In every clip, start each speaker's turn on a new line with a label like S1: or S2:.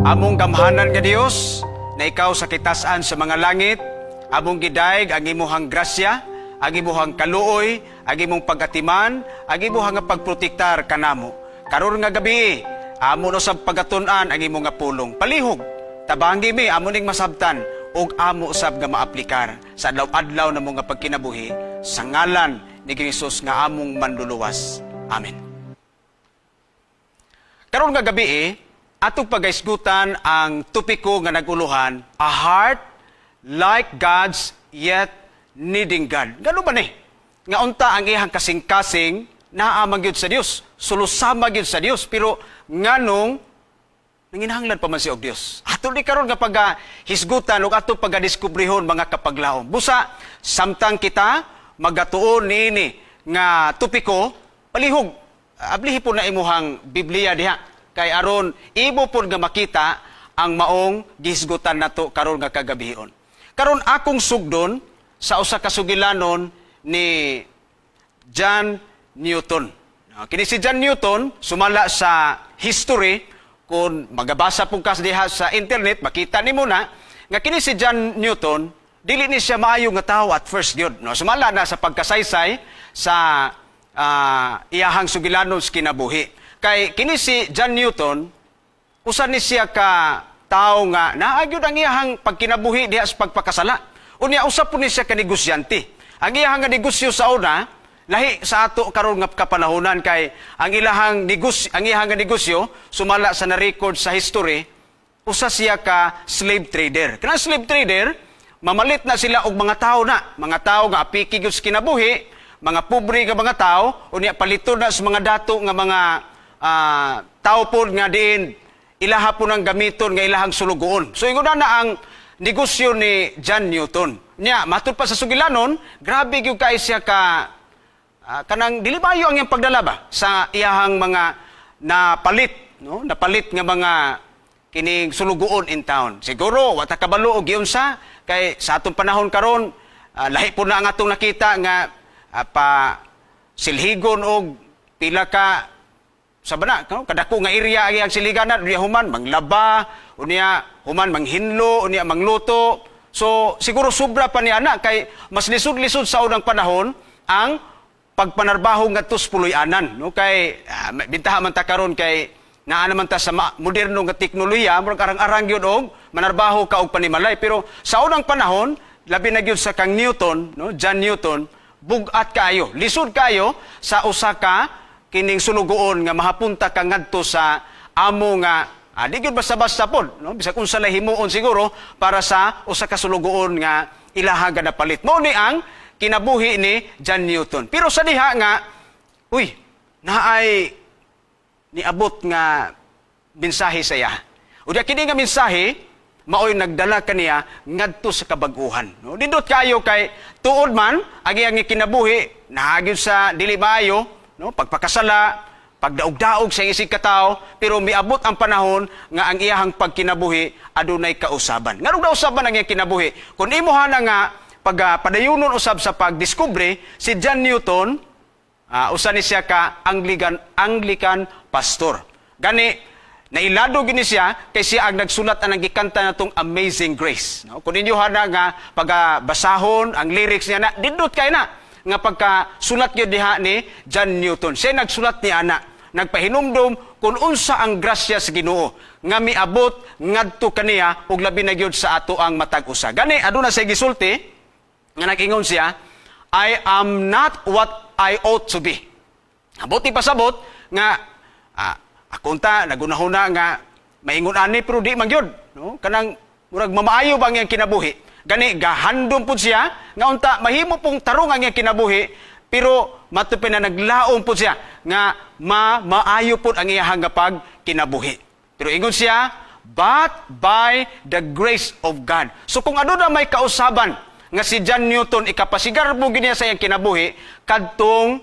S1: Among gamhanan nga Dios, na ikaw sa kitasan sa mga langit, among gidayeg ang imuhang grasya, ang imuhang kaluoy, ang imong pagatiman, ang imuhang nga pagprotektar kanamo. Karon nga gabi, amo no sa pagatun-an ang imong nga pulong. Palihog, tabangi mi amo ning masabtan ug amo usab nga maaplikar sa adlaw-adlaw na mga pagkinabuhi sa ngalan ni Jesus nga among manluluwas. Amen. Karon nga gabi atong pagaisgutan ang topiko nga naguluhan, a heart like God's yet needing God. Gano ba ni? Nga unta ang iyang kasing-kasing naamang gyud sa Dios, sulusama gyud sa Dios, pero nganong nanginahanglan pa man siya og Dios. Ato ni karon nga pagahisgutan ug ato pagadiskubrihon mga kapaglaom. Busa samtang kita magatuon niini nga topiko, palihog ablihi po na imuhang Biblia diha. Kay aron imo pod nga makita ang maong gihisgutan nato karon nga kagabihon. Karon akong sugdon sa usa ka sugilanon ni John Newton. Kini si John Newton sumala sa history, kung magabasa pong kas diha sa internet makita nimo na nga kini si John Newton dili ni siya maayo nga tawo at first gyud. Sumala na sa pagkasaysay sa iyahang sugilanon sa kinabuhi. Kay kini si John Newton, usa ni siya ka tao nga naagyod ang iyahang pagkinabuhi diha sa pagpakasala. Unya usa po ni siya ka negosyante. Ang iyahang negosyo sa una lahi sa ato karon nga kapanahonan, kay ang iyahang negosyo sumala sa na-record sa history, usa siya ka slave trader. Kana slave trader, mamalit na sila og mga tao nga apiki gyud sa kinabuhi, mga pobre nga mga tao, unya paliton na sa mga dato nga mga tao po nga diin ilaha po ng gamiton nga ilahang sulugoon. So ingon na ang negosyo ni John Newton. Nya matud pa sa sugilanon, grabe gyud kay siya ka kanang dili bayo ang iyang pagdala ba sa iyahang mga napalit, no? Napalit nga mga kining sulugoon in town. Siguro wata kabalo og giunsa kay sa atong panahon karon lahi po na ang atong nakita nga pa silhigon og pila ka sa bana, kadako nga area ang siliganan, unya human manglaba, unya human manghinlo, unya mangluto. So siguro sobra pa ni ana kay mas lisod-lisod sa unang panahon ang pagpanarbaho ngadto sa puloy-anan, no? Kay bintaha man ta karon kay naa naman ta sa moderno nga teknolohiya, murag arang-arang gyud og manarbaho ka og panimalay. Pero sa unang panahon, labi na gyud sa kang Newton, no? John Newton, bugat kayo, lisod kayo sa usa ka kining sulugoon nga mahapunta ka ngadto sa amo nga di gyud basta-basta pod, no? Bisag unsa lay himuon siguro para sa usa ka sulugoon nga ilaha ga napalit. Mao ni ang kinabuhi ni John Newton. Pero sa diha nga naay niabot nga mensahe sa iya. Unya kini nga mensahe maoy nagdala kaniya ngadto sa kabag-uhan, no? Dindot kayo kay tuod man ang iyang kinabuhi naagid sa dili maayo, no? Pagpakasala, pagdaog-daog sa isig katao, pero miabot ang panahon nga ang iyahang pagkinabuhi adunay kausaban. Nganong nausaban ang iyang kinabuhi? Kung imuha na nga pagpadayunon usab sa pagdiskubre, si John Newton usa ni siya ka Anglican pastor. Gani nailado gini siya kay siya ang nagsulat ang gikanta natong Amazing Grace, no? Kung inyo na nga pagabasahon ang lyrics niya na dindot kay na nga pagkasulat yun diha ni John Newton. Siya nagsulat ni ana, nagpahinumdum kung unsa ang grasya sa Ginoo nga miabot ngadto kaniya ug labi na gyud sa ato ang matag usa. Gani aduna sa gisulti nga nagingon siya, I am not what I ought to be. Abuti pasabot nga akunta nagunahuna nga maingon ani pero di man gyud, no? Kanang murag mamaayo ba ang iyang kinabuhi. Gani gahandom pud siya nga unta mahimo pong tarong ang iyang kinabuhi, pero matupin na naglaom pud siya nga maayo pud ang iyang pag kinabuhi. Pero ingon siya, but by the grace of God. So kung ano na may kausaban nga si John Newton ikapasigar mo giniya sa iyang kinabuhi, kadtong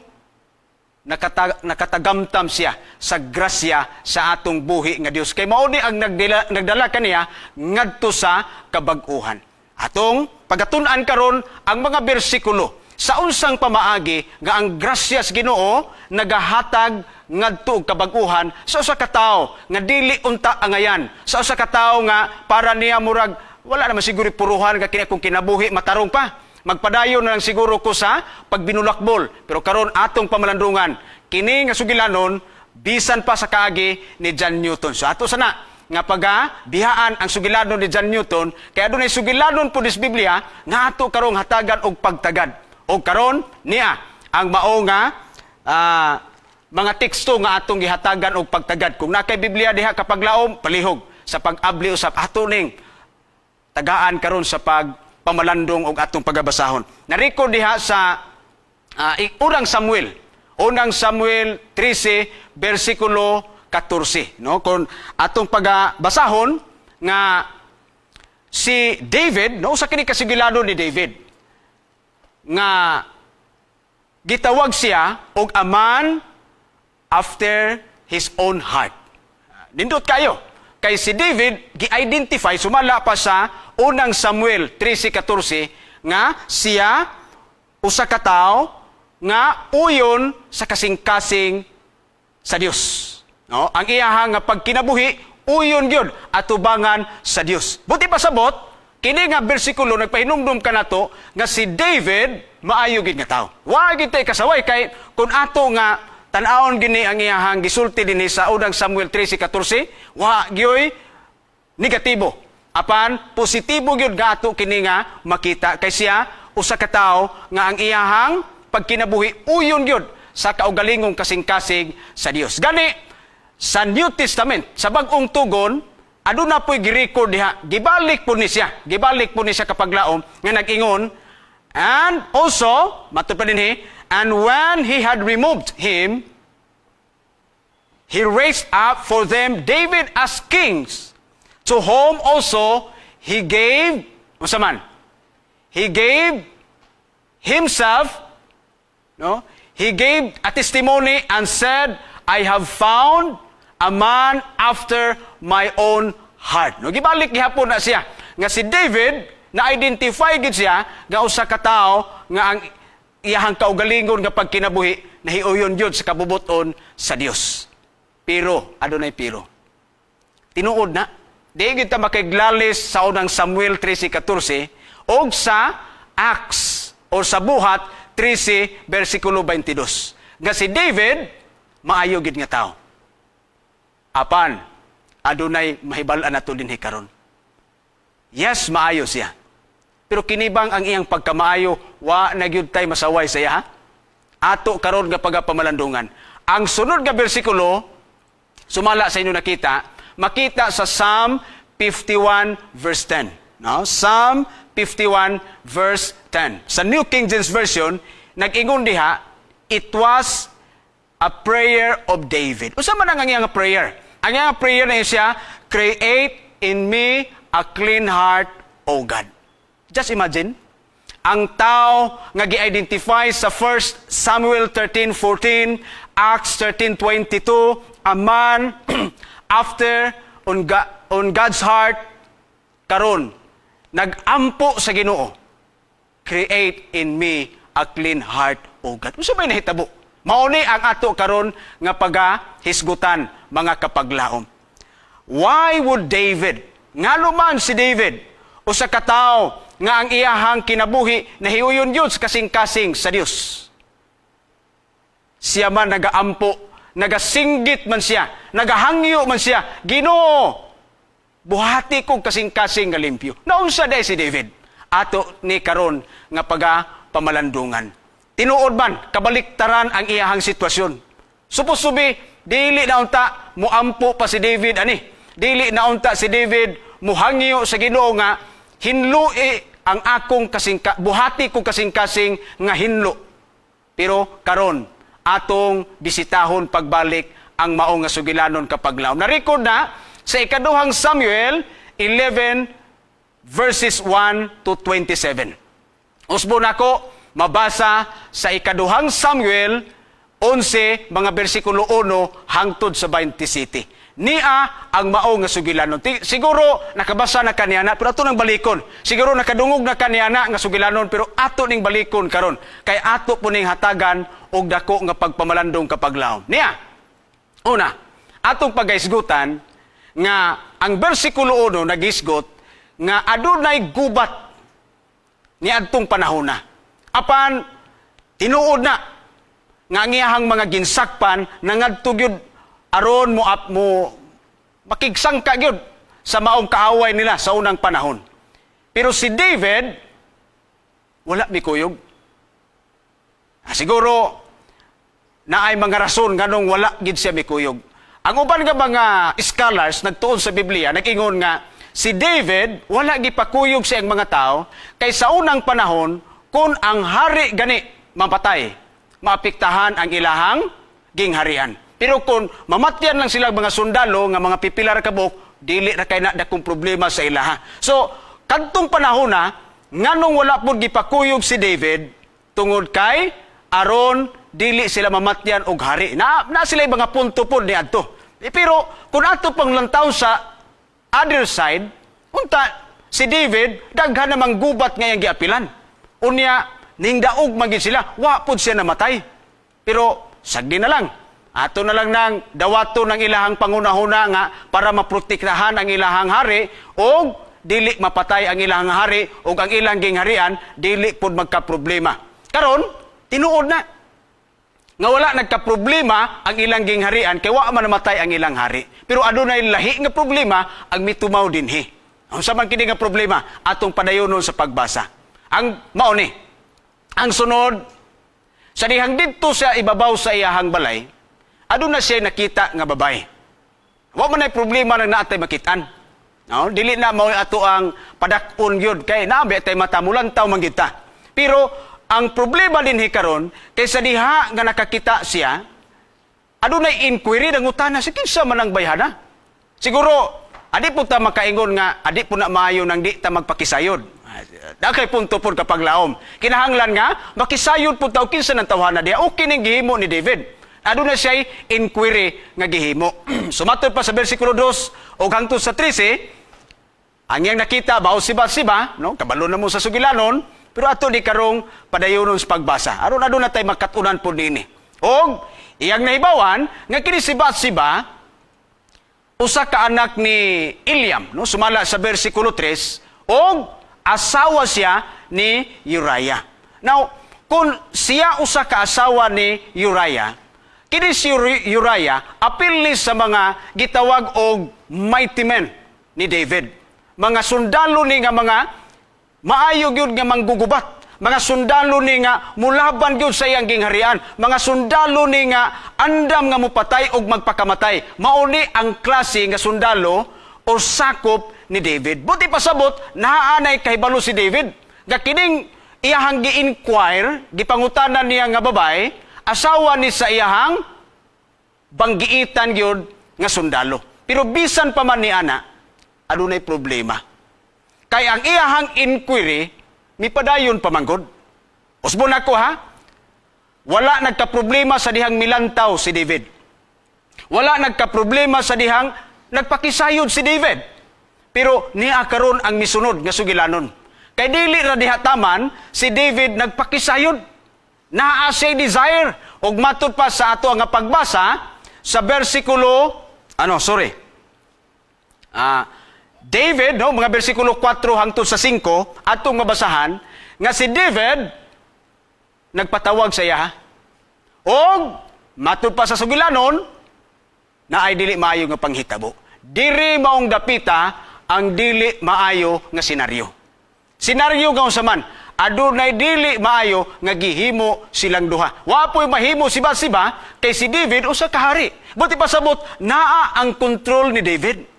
S1: nakatagamtam siya sa grasya sa atong buhi nga Dios. Kay mao ni ang nagdala kaniya ngadto sa kabag-uhan. Atong pagatun-an karon ang mga bersikulo sa unsang pamaagi nga ang grasya sa Ginoo nagahatag ngadto og kabag-uhan sa usa ka tawo nga dili unta angayan, sa usa ka tawo nga para niya murag wala naman siguro puruhan nga kini akong kinabuhi matarong pa. Magpadayon na lang siguro ko sa pagbinulakbol. Pero karon atong pamalandungan, kini nga sugilanon bisan pa sa kaagi ni John Newton. So ato sana nga bihaan ang sugilanon ni John Newton, kaya doon ay sugilanon po dis Biblia nga ato karong hatagan og pagtagad. O karon niya ang mao nga mga teksto nga atong gihatagan og pagtagad. Kung nakay Biblia diha kapag laom, palihog sa pag-abli usab ato ning tagaan karon sa pagpamalandong og atong pagabasahon. Nariko diha sa unang Samuel 13 bersikulo 14, no? Kung atong pagbasahon nga si David, no, sa kini kasigilado ni David nga gitawag siya og a man after his own heart. Nindot kayo. Kay si David, gi-identify, sumala pa sa unang Samuel 13:14, nga siya, usa ka tawo, nga uyon sa kasing-kasing sa Dios. No? Ang iyahang nga pagkinabuhi, uyon gyud atubangan sa Dios. Buti pa sabot, kini nga bersikulo nagpahinumdum kanato nga si David maayo gid nga tawo. Wa gid tay kasaway kay kun ato nga tan-awon gini ang iyahang gisulti dinhi sa unang Samuel 13:14, wa gyoy negatibo. Apan positibo gyud nga ato kini nga makita kay siya usa ka tawo nga ang iyahang pagkinabuhi uyon gyud sa kaugalingong kasing-kasing sa Dios. Gani sa New Testament, sa bag-ong tugon, aduna po'y gi-record diha, gibalik po ni siya kapag laom, nga nag-ingon, and also, matod pa din and when he had removed him, he raised up for them David as kings, to whom also he gave, he gave himself, no? He gave a testimony and said, I have found a man after my own heart. No, gibalik gihapon na siya nga si David na-identify gid siya nga usa ka tawo nga ang iyahang kaugalingon nga pagkinabuhi nahiuyon gyud sa kabubuton sa Dios. Pero adunay pero. Tinuod na di gid ta makiglalis sa unang Samuel 13:14 og sa Acts o sa Buhat 13 bersikulo 22. Nga si David maayo gid nga tawo. Apan adunay mahibal-an nato dinhi karon. Yes, maayo siya. Pero kinibang ang iyang pagkamaayo, wa na gyud tay masaway sa iya. Ato karon nga pagapamalandungan. Ang sunod nga bersikulo sumala sa inyo makita sa Psalm 51 verse 10. No? Psalm 51 verse 10. Sa New King James Version, nag-ingon diha, it was a prayer of David. Usa man ang iyang prayer? Ang iyang prayer na siya, create in me a clean heart, O God. Just imagine, ang tao nga gi-identify sa 1 Samuel 13:14, Acts 13:22, a man after on God's heart, karon nag-ampo sa Ginoo. Create in me a clean heart, O God. Usa may nahitabo? Mauni ang ato karon nga pagahisgutan mga kapaglaom. Why would David, nganuman si David, usa ka tawo nga ang iyahang kinabuhi nahiuyon yun sa kasing-kasing sa Dios. Siya man nagaampo, nagasinggit man siya, nagahangyo man siya, Ginoo, buhati kong kasing-kasing nga limpyo. Naunsa day si David? Ato ni karon nga pamalandungan. Tinuod man, kabaliktaran ang iyahang sitwasyon. Suposubi, dili na unta, muampo pa si David, dili na unta si David, muhangyo sa Ginoo nga, hinlui ang akong buhati kong kasing-kasing nga hinlo. Pero karon atong bisitahon pagbalik ang mao nga sugilanon kapag laom. Na-record na sa ikaduhang Samuel 11 verses 1 to 27. Usbo nako mabasa sa ikaduhang Samuel 11 mga bersikulo 1 hangtod sa 27. Niya ang mao nga sugilanon. Siguro nakabasa na kaniyana pero ato nang balikon. Siguro nakadungog na kaniyana nga sugilanon pero ato ning balikon karon. Kay ato po ning hatagan og dako nga pagpamalandong kapaglaom. Niya. Una, atong pagaisgutan nga ang bersikulo 1 nagisgot nga adunay gubat ni adtong panahon na. Apan tinuod na nga ang iyahang mga ginsakpan nangadto gyud aron mo makigsangka gyud sa maong kaaway nila sa unang panahon. Pero si David wala mikuyog. Siguro na ay mga rason nganong wala gid siya mikuyog. Ang uban nga mga scholars nagtuon sa Biblia nag-ingon nga si David wala gipakuyog sa iyang mga tao kay sa unang panahon kung ang hari gani mapatay, maapektahan ang ilahang gingharian. Pero kung mamatyan lang sila mga sundalo nga mga pipilar kabuk, dili ra kay na dakong problema sa ilaha. So, kadtong panahon na nganong wala pud gipakuyog si David tungod kay aron dili sila mamatyan og hari. Na sila mga punto pud niadto. Pero kung ato pang lantaw sa other side, unta si David daghan namang gubat nga iyang giapilan. Unya ning daog magid sila, wa pud siya namatay. Pero sagdi na lang ato na lang nang dawato ng ilahang pangunahuna nga para maprotektahan ang ilahang hari o dili mapatay ang ilahang hari o ang ilang gingharian, dili pod magka-problema. Karon, tinuod na. Nga wala nagka-problema ang ilang gingharian kay wa man namatay ang ilang hari. Pero adunay lahi nga problema ang mitumaw dinhi. Unsa man kini nga problema atong padayonon sa pagbasa. Ang mao ni. Ang sunod sa dihang didto sa ibabaw sa iyahang balay, aduna siya nakita nga babae. Wa man ay problema nang naatay makitaan. No, dili na mao ato ang padak-on gyud kay nabi tay mata mulantaw man kita. Pero ang problema dinhi karon kay sa diha nga nakakita siya, adunay inquiry nangutana sa kinsa man ang bayhana. Siguro adi po ta makaingon nga adi po na maayo nang di ta magpakisayod. Dakay punto pod kapag laom. Kinahanglan nga makisayod po ta og kinsa nang tawhana diha. Okay ning gihimo ni David. Aduna siya inquiry nga gihimo. Sumatod pa sa bersikulo 2 o hangtod sa 13, ang iyang nakita bawo si Bathsheba, no? Kabalo na mo sa sugilanon, pero ato di karong padayonon sa pagbasa. Aron aduna tay makatunan po nini. Og iyang nahibawan nga kini si Bathsheba usa ka anak ni Eliam, no? Sumala sa bersikulo 3, og asawa siya ni Uriah. Now, kung siya usa ka asawa ni Uriah, kini si Uriah apil sa mga gitawag og mighty men ni David. Mga sundalo ni nga mga maayo gyud nga manggugubat. Mga sundalo ni nga mulaban gyud sa iyang gingharian. Mga sundalo ni nga andam nga mupatay og magpakamatay. Mao ni ang klase nga sundalo o sakop ni David. Buti pasabot naanay kahibalo si David. Nga kining iyahang gi-inquire, gipangutanan niya nga babae, asawa ni sa iyahang banggiitan gyud nga sundalo. Pero bisan pa man ni ana, adunay problema. Kay ang iyahang inquiry mipadayon pamanggod. Usbon ako ha. Wala nagka-problema sa dihang milantaw si David. Wala nagka-problema sa dihang nagpakisayod si David. Pero niya karon ang misunod nga sugilanon. Kay dili ra diha taman si David nagpakisayod. Naa siya desire. Og matud pa sa ato nga pagbasa sa bersikulo, David, no, mga bersikulo 4 hangtod sa 5, atong mabasahan, nga si David, nagpatawag sa iya, og matud pa sa sugilanon, na ay dili maayo nga panghitabo. Diri maong dapita ang dili maayo nga senaryo. Senaryo nga usaman, adunay dili maayo nga gihimo silang duha. Wa po'y mahimo si Bathsheba kay si David usa ka hari. Buti pasabot naa ang kontrol ni David.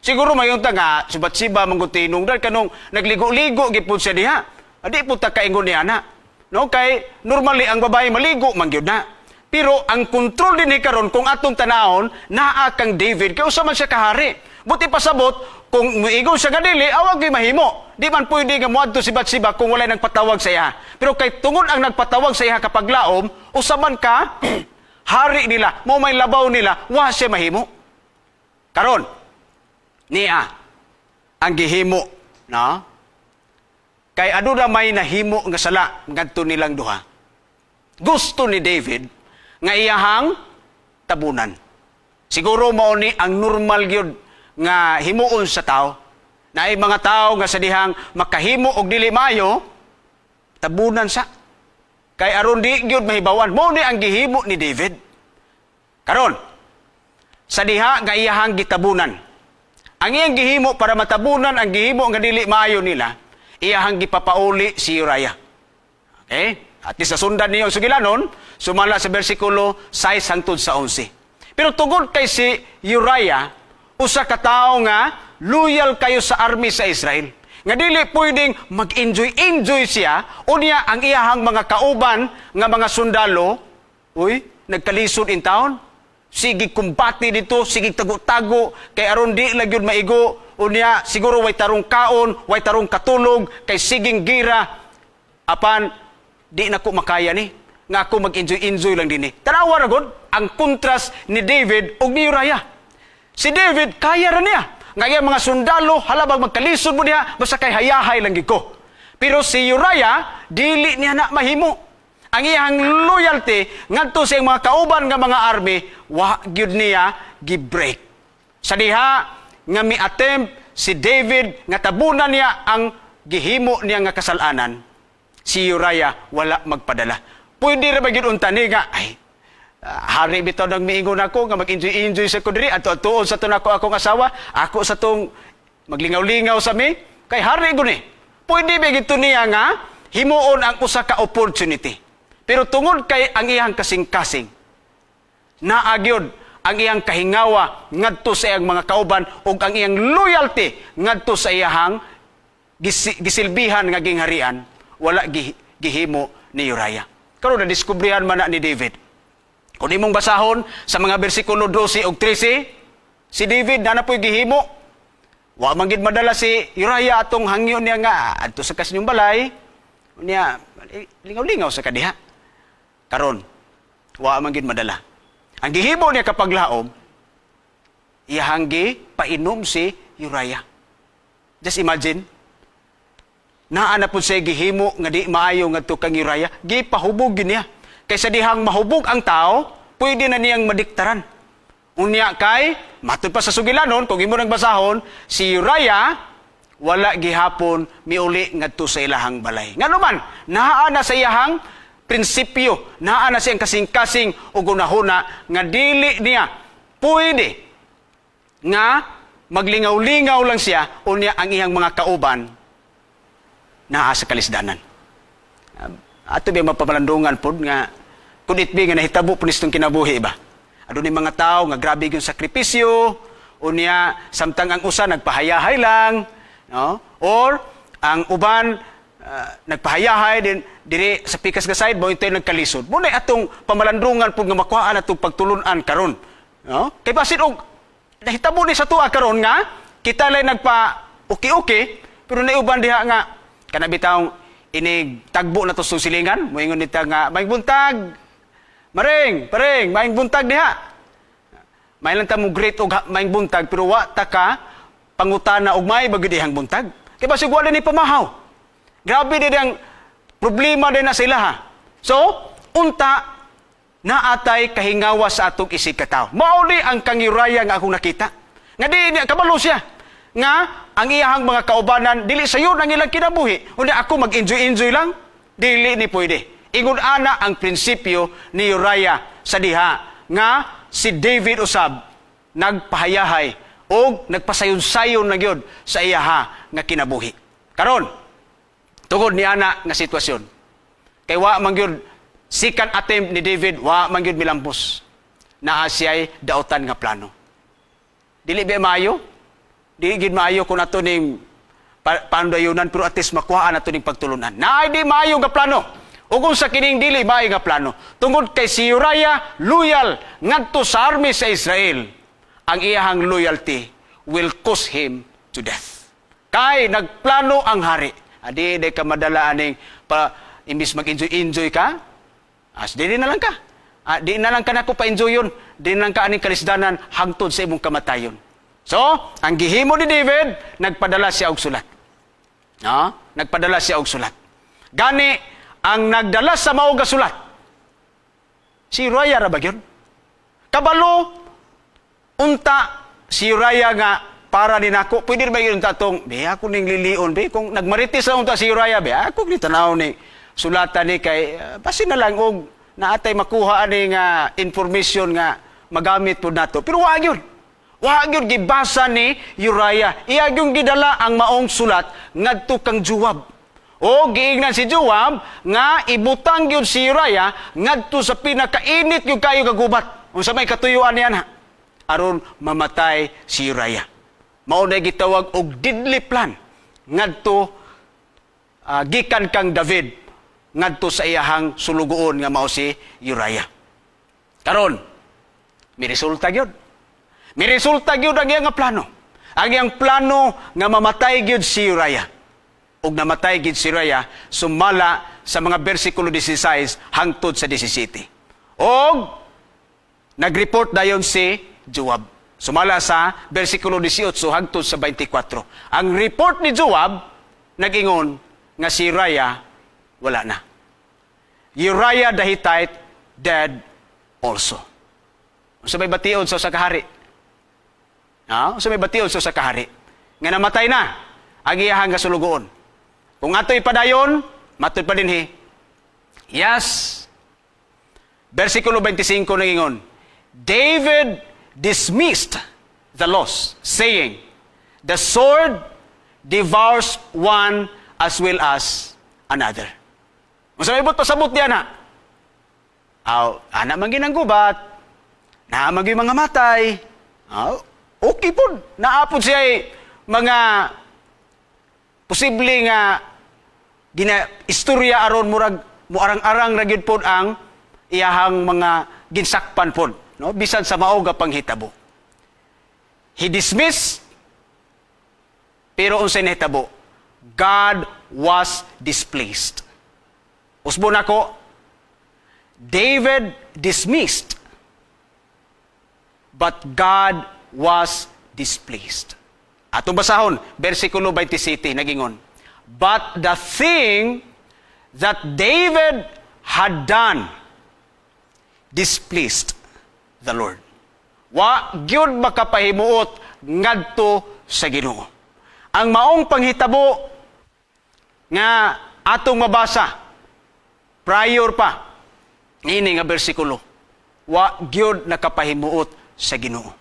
S1: Siguro mayon ta nga si Bathsheba manggutinong dal kanong nagligo-ligo gipud siya diha. Adi pud ta kaingon niya na. No kay normally ang babae maligo man gyud na. Pero ang kontrol dinhi karon kung atong tanahon naa kang David kay usa man siya ka hari. Buti pasabot kung muigon siya kadili, awag gyud mahimo. Di man pwede nga moadto si Bathsheba kung walay nagpatawag sa iya. Pero kay tungod ang nagpatawag sa iya kapag laom, usa man ka hari nila, mo may labaw nila, wa siya mahimo. Karon, niya, ang gihimo, no? Kay ado na may nahimo nga sala, ngadto nilang duha. Gusto ni David, nga iyahang tabunan. Siguro mao ni ang normal gyud nga himuon sa tao. Na ay mga tao nga sa dihang makahimo og dili maayo, tabunan sa. Kay aron di gyud mahibawan, mao ni ang gihimo ni David. Karon, sa diha nga iyahang gitabunan. Ang iyang gihimo para matabunan ang gihimo nga dili maayo nila, iyahang gipapauli si Uriah. Okay? At sa sundan niyo sugilanon, sumala sa bersikulo 6 hangtod sa 11. Pero tungod kay si Uriah, usa ka tawo nga loyal kayo sa army sa Israel. Nga dili pwedeng mag-enjoy siya, unya ang iyahang mga kauban nga mga sundalo, nagkalisod in town, sige kumbati dito, sige tago-tago, kay aron di lang yun maigo, unya siguro way tarong kaon, way tarong katulog, kay siging gira, apan di na ko makaya ni, nga ako mag-enjoy lang din ni. Tanawa na god, ang kontras ni David ug ni Uriah. Si David, kaya ra niya. Nga mga sundalo, halabang magkalisod mo niya, basta kay hayahay lang giko. Pero si Uriah, dili niya na mahimo. Ang iyang loyalty ngadto sa mga kauban nga mga army, wa gyud niya gi-break. Sa diha nga mi-attempt si David nga tabunan niya ang gihimo niya nga kasalanan, si Uriah wala magpadala. Pwede ra ba gyud unta ni nga hari bitaw nang miingon ako nga mag-enjoy sa kudri ato-atuon sa tun akong asawa, ako sa tong maglingaw-lingaw sa mi, kay hari guni. Pwede ba gito niya nga himuon ang usa ka opportunity. Pero tungod kay ang iyang kasing-kasing, naagyod ang iyang kahingawa ngadto sa iyang mga kauban ug ang iyang loyalty ngadto sa iyang gisilbihan nga gingharian, wala gihimo ni Uriah. Karon na-diskubrihan man na ni David. Kung imong basahon sa mga bersikulo 12 ug 13, si David na napoy gihimo. Wa man gid madala si Uriah atong hangyo niya nga adto sa kasinyong balay, niya lingaw-lingaw sa kadiha. Karon, wa man gid madala. Ang gihimo niya kapag laom, iyahang painom si Uriah. Just imagine, naa na po siya gihimo nga di maayo ngadto kang Uriah, gipahubog niya. Kaysa dihang mahubog ang tao, pwede na niyang madiktaran. Unya kay, matud pa sa sugilanon, kung imo nang basahon, si Uriah, wala gihapon miuli ngadto sa ilahang balay. Nga naman, naa na sa iyahang prinsipyo, naa na siyang kasing-kasing o gunahuna nga dili niya pwede nga maglingaw-lingaw lang siya unya ang iyang mga kauban naa sa kalisdanan. Ato ba mapapalandungan po nga kung itbi nga nahitabo po nitong kinabuhi ba? Ado ni mga tao nga grabe yung sakripisyo, unya samtang ang usa nagpahayahay lang, no? Or ang uban nagpahayahay din diri sa pikas nga side mo ito'y nagkalisod. Muna atong pamalandungan po nga makuhaan atong pagtulunan karon. No? Kay basin og nahitabo ni sa tuwa karon nga kita lay nagpa okay pero naiuban diha nga kana bitaw inig tagbo na to sa silingan moingon nita nga maing buntag maring maing buntag diha. May lang ta mo great og maing buntag pero wa ta ka pangutana og may bagyo dihang buntag. Kay basin wala ni pamahaw. Grabe din ang problema din na sila ha. So, unta, naatay kahingawa sa atong isig katao. Mauli ang kang Uriah nga akong nakita. Nga di kabalo siya. Nga, ang iyahang mga kaubanan, dili sa yun ang ilang kinabuhi. Unya ako mag-enjoy lang, dili ni pwede. Ingon ana ang prinsipyo ni Uriah sa diha. Nga, si David usab, nagpahayahay o nagpasayon-sayon na yun sa iyaha nga kinabuhi. Karon, tungod ni ana nga sitwasyon. Kay wa man gyud second attempt ni David, wa man gyud milampos. Naa siya'y dautan nga plano. Dili ba maayo? Dili gid maayo kung ato ning pandayunan pero at least makuha nato ning pagtulunan. Naay di maayo nga plano. Ug kung sa kining dili maayo nga plano, tungod kay si Uriah loyal ngadto sa army sa Israel, ang iyahang loyalty will cause him to death. Kay nagplano ang hari. Adi, di ka madala aning imbis mag-enjoy ka, as dili na lang ka. Di na lang ka na ko pa-enjoyon. Di na lang ka aning kalisdanan hangtod sa imong kamatayon. So, ang gihimo ni David, nagpadala siya og sulat. No? Nagpadala siya og sulat. Gani, ang nagdala sa mao nga sulat, si Uriah ra ba yun? Kabalo, unta, si Uriah nga, para ni nako, pwede ba yun tatong, be, ako ning lilion, be, kung nagmaritis na unta si Uriah, be, ako ni tanaw ni sulatan ni kay, basi na lang, og, naatay makuha ani nga information nga magamit po nato. Pero wag yun. Wag yun gibasa ni Uriah. Iya yung gidala ang maong sulat ngadto kang Joab. O giingnan si Joab nga ibutang yun si Uriah ngadto sa pinakainit yung kayo kagubat. Unsa may katuyuan niya na aron mamatay si Uriah. Mao na gitawag og deadly plan ngadto gikan kang David ngadto sa iyahang sulugoon nga mao si Uriah. Karon, may resulta gyud. May resulta gyud ang iyang plano. Ang iyang plano nga mamatay gyud si Uriah. Ug namatay gyud si Uriah sumala sa mga bersikulo 16 hangtod sa 17. Og nagreport dayon si Joab. Sumala sa bersikulo 18 hangtod sa 24. Ang report ni Joab nag-ingon nga si Uriah wala na. Uriah the Hittite dead also. Unsa may bation sa kahari? Unsa may bation sa kahari? Nga namatay na ang iyahang kasulugoon. Kung ato ipadayon, matud pa dinhi. Yes. Versikulo 25 nangingon, David dismissed the loss, saying, the sword devours one as well as another. Masabot pasabot diyan na. Anak man ginang gubat, naamag yung mga matay. Okay po, naapod siya mga posible nga istorya aron muarang-arang ragyod po ang iyahang mga ginsakpan po. No? Bisan sa maoga panghitabo. He dismissed, pero unsay nahitabo, God was displeased. Usbon ako, David dismissed, but God was displeased. Atong basahon, versikulo 27, nagingon, but the thing that David had done displeased the Lord. Wa gyud makapahimuot ngadto sa Ginoo. Ang maong panghitabo nga atong mabasa prior pa ini nga bersikulo, wa gyud nakapahimuot sa Ginoo.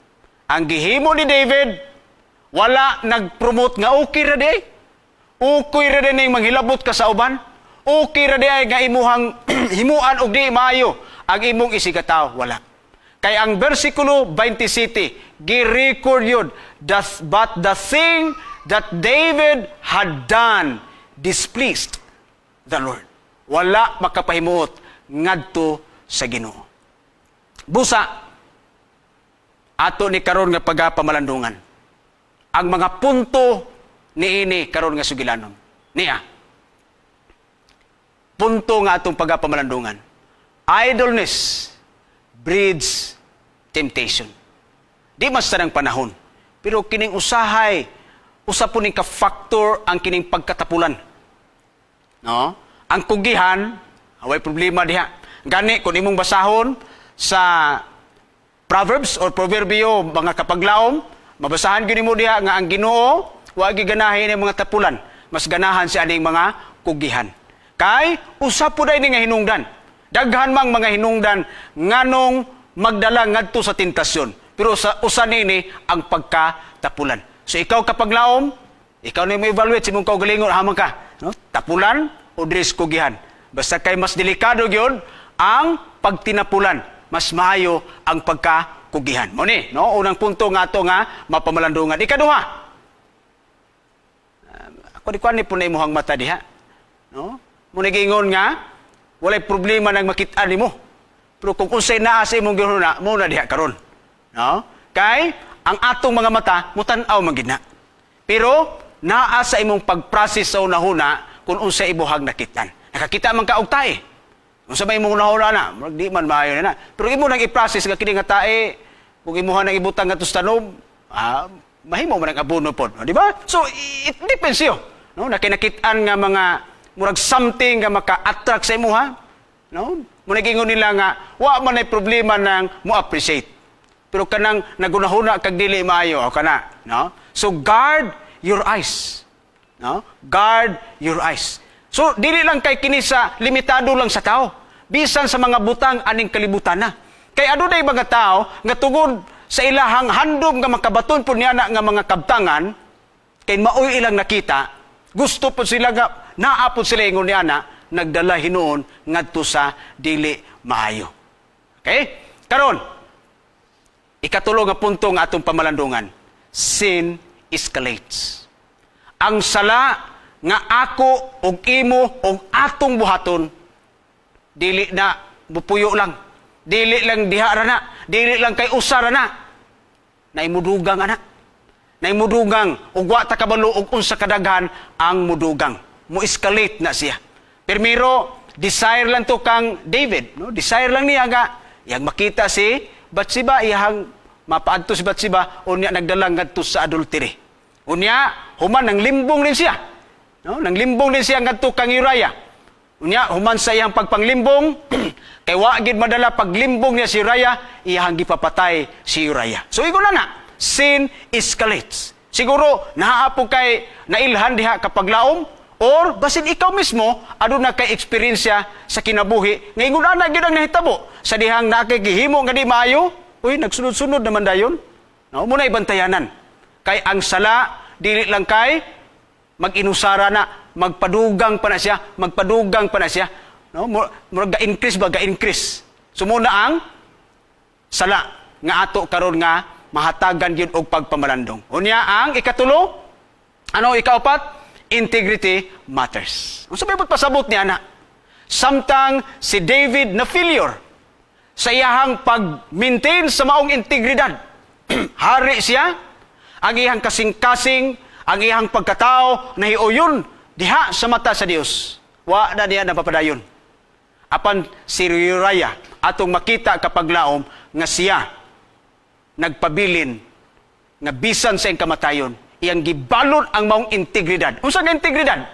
S1: Ang gihimo ni David, wala nag-promote nga okay ra di. Okay ra din manghilabot ka sa uban. Okay ra di nga imuhang himuan og di maayo ang imong isigataw, wala. Kay ang bersikulo 27 gi-record yun, but the thing that David had done displeased the Lord. Wala makapahimuot ngadto sa Ginoo. Busa ato ni karon nga pagapamalandungan. Ang mga punto niini karon nga sugilanon. Niya. Punto nga atong pagapamalandungan. Idleness breeds temptation. Di mas tanang panahon. Pero kining usahay, usa po ning ka-factor ang kining pagkatapulan. No? Ang kugihan, away problema diha. Gani, kung imong basahon sa Proverbs or Proverbio, mga kapaglaom, mabasahan gyud nimo diha nga ang Ginoo wa giganahin ang mga tapulan, mas ganahan si aning mga kugihan. Kay usa po day nga hinungdan. Daghan mang mga hinungdan nganong magdala ngadto sa tentasyon. Pero sa usa nini ang pagkatapulan. So ikaw kapaglaom, ikaw na mo evaluate imong kaugalingon hamang ka, no? Tapulan o dres kugihan. Basta kay mas delikado gyud ang pagtinapulan, mas maayo ang pagkakugihan. Mo ni, no? Unang punto nga ato nga mapamalandungan. Ikaduha. Ako di kuan ni po na imuhang mata diha. No? Mo gingon nga walay problema nang makita nimo. Pero kung unsay naa sa imong ginuna, mo na diha karon. No? Kay ang atong mga mata mutan-aw man gid na. Pero naa sa imong pag-process sa unahuna kung unsay ibuhag nakitan. Nakakita man ka og tae. Kung sa may mong nahuna na, di man maayo na. Pero imo nang i-process nga kini nga tae, kung imuha nang ibutang nga tanom, mahimo man ang abono pod, di ba? So it depends yo. No, nakinakitaan nga mga murag something nga maka-attract sa imuha. No? Muna gingon nila nga wa man ay problema nang mo appreciate. Pero kanang nagunahuna kag dili maayo o kana, no? So guard your eyes. No? Guard your eyes. So dili lang kay kini sa limitado lang sa tao. Bisan sa mga butang aning kalibutan na. Kay adunay mga tao nga tungod sa ilahang handom nga makabaton pud niya nga mga kabtangan kay maoy ilang nakita, gusto po sila nga naapod sila ingon niya nagdala hinuon ngadto sa dili maayo. Okay? Karon, ikatulo nga punto nga atong pamalandungan, sin escalates. Ang sala nga ako og imo og atong buhaton dili na bupuyo lang. Dili lang diha ra na, dili lang kay usa ra na. Naimudugang ana. Naimudugang ug wa ta kabalo og unsa kadaghan ang mudugang. Mo escalate na siya. Primero, desire lang to kang David, no? Desire lang niya nga yang makita si Bathsheba, iyang mapaadto si Bathsheba unya nagdala ngadto sa adultery. Unya human nang limbong din siya. No? Nang limbong din siya ngadto kang Uriah. Unya human sa iyang pagpanglimbong kay wa gid madala paglimbong niya si Uriah, iyang gipapatay si Uriah. So igo na sin escalates. Siguro naapo kay nailhan diha kapag laom or basin ikaw mismo aduna kay eksperyensya sa kinabuhi nga ingon ana gyud ang nahitabo sa dihang nakikihimo nga di maayo, uy nagsunod-sunod naman dayon. No, muna ibantayanan. Kay ang sala dili lang kay mag-inusara na, magpadugang pa na siya, magpadugang pa na siya. No, murag ga-increase ba ga-increase. So muna ang sala nga ato karon nga mahatagan gyud og pagpamalandong. Unya ang ikatulo, ano ikaapat? Integrity matters. Ang sabi pasabot niya na, samtang si David na failure sa iyahang pag-maintain sa maong integridad. Hari siya, ang iyang kasing-kasing, ang iyang pagkatao, nahiuyon, diha sa mata sa Dios. Wa na niya napapadayon. Apan si Uriah, atong makita kapag laom, nga siya, nagpabilin, nga bisan sa iyang kamatayon, iyang gibalon ang maong integridad. Unsa nga integridad?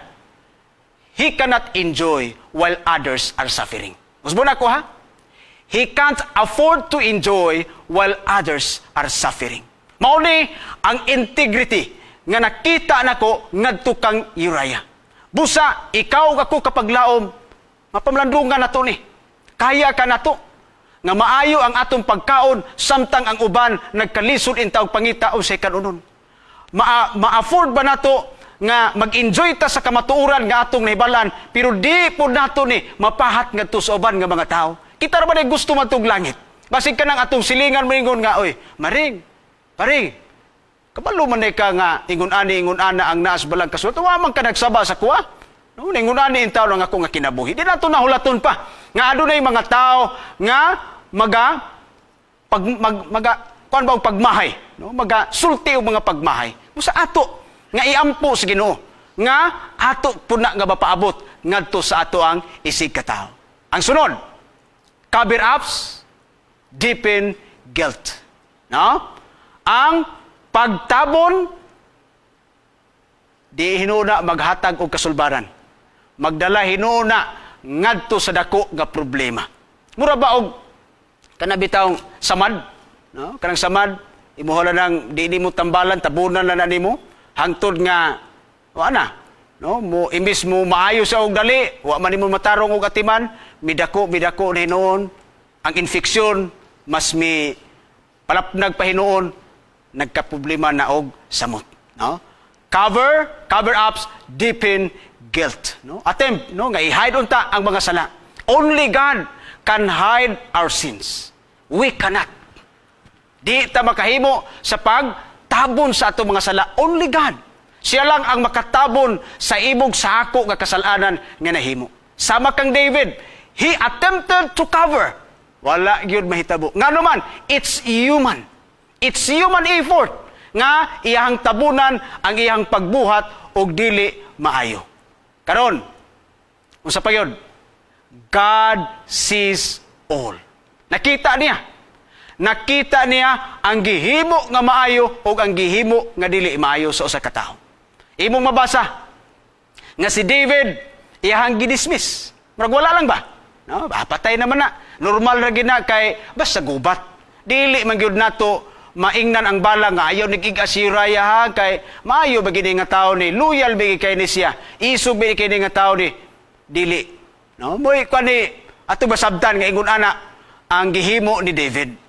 S1: He cannot enjoy while others are suffering. Usbo na ko ha? He can't afford to enjoy while others are suffering. Mao ni ang integrity nga nakita nako ngadto kang Uriah. Busa ikaw ako kapag laom, mapamlandungan nato ni. Kaya ka nato nga maayo ang atong pagkaon samtang ang uban nagkalisod in taog pangita o sa kanunon. Ma-afford ba nato nga mag-enjoy ta sa kamatuoran nga atong nahibalan pero di po nato ni mapahat ngadto sa uban nga mga tao. Kita ra ba na gusto matug langit? Basig ka nang atong silingan mo ingon nga, oy, maring, kabalo man ka nga ingon ana ang naas balang kasulat. Wa man ka nagsaba sa kuha. No, ingon ani in tawo lang ako nga kinabuhi. Di nato nahulaton pa nga adunay mga tao nga kuan ba pagmahay, no? Sulti og mga pagmahay. Usa ato nga iampo sa Ginoo nga ato puna nga mapaabot ngadto sa ato ang isig ka tao. Ang sunod, cover-ups deepen guilt. No? Ang pagtabon di hinuna maghatag og kasulbaran. Magdala hinuna ngadto sa dako nga problema. Mura ba og kanabitawng samad, no? Kanang samad imuhala nang di mo tambalan tabunan na nimo hangtod nga wa na, no? Mo imbis mo maayo sa og dali, wa man nimo matarong og atiman, midako na hinuon ang infeksyon mas mi palapnag pa hinuon nagkaproblema na og samot, no? Cover-ups deepen guilt, no? Attempt, no, nga i-hide unta ang mga sala. Only God can hide our sins. We cannot. Di ta makahimo sa pagtabon sa ato mga sala. Only God. Siya lang ang makatabon sa ibog sa ako nga kasalanan nga nahimo. Sama kang David, he attempted to cover. Wala gyud mahitabo. Nga naman, it's human. It's human effort nga iyang tabunan ang iyang pagbuhat og dili maayo. Karon, unsa pa yun? God sees all. Nakita niya. Nakita niya ang gihimo nga maayo o ang gihimo nga dili maayo sa usa ka tawo. Imong mabasa nga si David iyang gidismiss. Murag wala lang ba? No, patay naman na. Normal ra gina kay basta gubat. Dili man gyud nato maingnan ang bala nga ayaw nagig asiraya ha kay maayo ba gini nga tawo ni loyal ba kay ni siya. Isog ba kay ni nga tawo ni dili. No, moy kani ato basabtan nga ingon ana ang gihimo ni David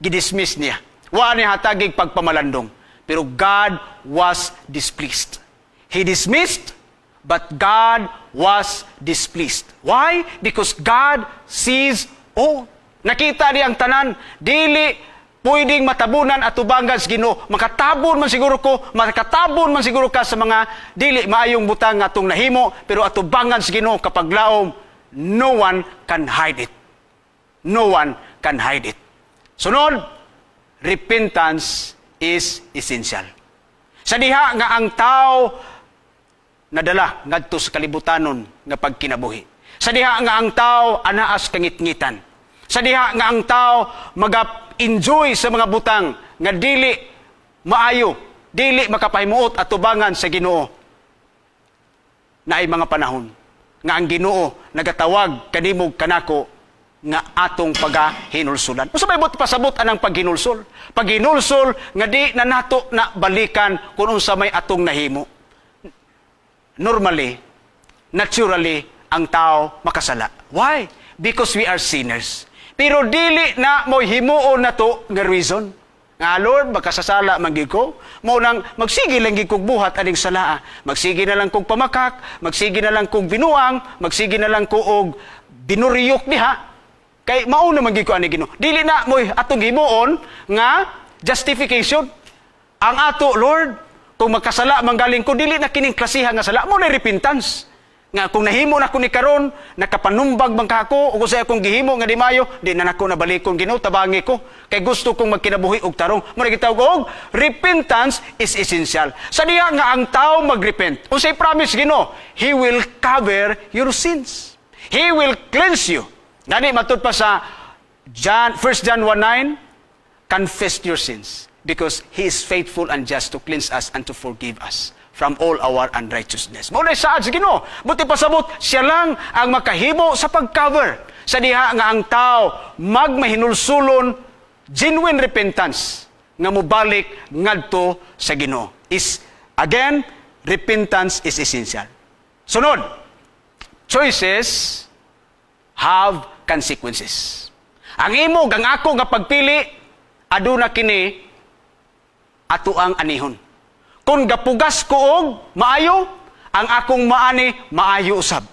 S1: gidismiss niya. Wa ni hatagig pagpamalandong. Pero God was displeased. He dismissed, but God was displeased. Why? Because God sees all. Nakita niya ang tanan, dili pwedeng matabunan at tubangan sa Ginoo. Makatabon man siguro man siguro ka sa mga dili maayong butang atong nahimo, pero atubangan sa Ginoo kapag laom, no one can hide it. No one can hide it. Sunod, repentance is essential. Sa diha nga ang tao nadala ngadto sa kalibutanon nga pagkinabuhi. Sa diha nga ang tao anaas kangitngitan. Sa diha nga ang tao mag-enjoy sa mga butang nga dili maayo, dili makapahimuot at tubangan sa Ginoo. Naay mga panahon nga ang Ginoo nagatawag kanimog kanako nga atong pagahinulsulan. Usa may pasabot anang paghinulsol? Paghinulsol nga di na nato na balikan kung unsa may atong nahimo. Normally, naturally, ang tao makasala. Why? Because we are sinners. Pero dili na mo himuon na to nga reason. Nga Lord, makasasala man gid ko. Mo nang magsige lang gid kog buhat aning salaa. Magsige na lang kog pamakak, magsige na lang kog binuang, magsige na lang ko og binuriyok diha. Kay mao na man gid ko ani Ginoo. Dili na mo atong himuon nga justification. Ang ato, Lord, kung magkasala manggaling ko dili na kining klasihan nga sala mo na repentance. Nga kung nahimo na ko ni karon, nakapanumbag bang ako o kung sa akong gihimo nga di mayo, di na nako nabalikon Ginoo, tabangi ko. Kay gusto kong magkinabuhi og tarong. Mo gitawag og repentance is essential. Sa diha nga ang tao magrepent. Unsay promise Ginoo? He will cover your sins. He will cleanse you. Gani matud pa sa 1 John 1:9, confess your sins because He is faithful and just to cleanse us and to forgive us from all our unrighteousness. Muna saad sa Ginoo, buti pasabot, siya lang ang makahimo sa pag-cover. Sa diha nga ang tao magmahinulsulon genuine repentance nga mubalik ngadto sa Ginoo. Again, repentance is essential. Sunod, choices have consequences. Ang imo gang ako nga pagpili aduna kini ato ang anihon. Kung gapugas ko og maayo, ang akong maani maayo usab.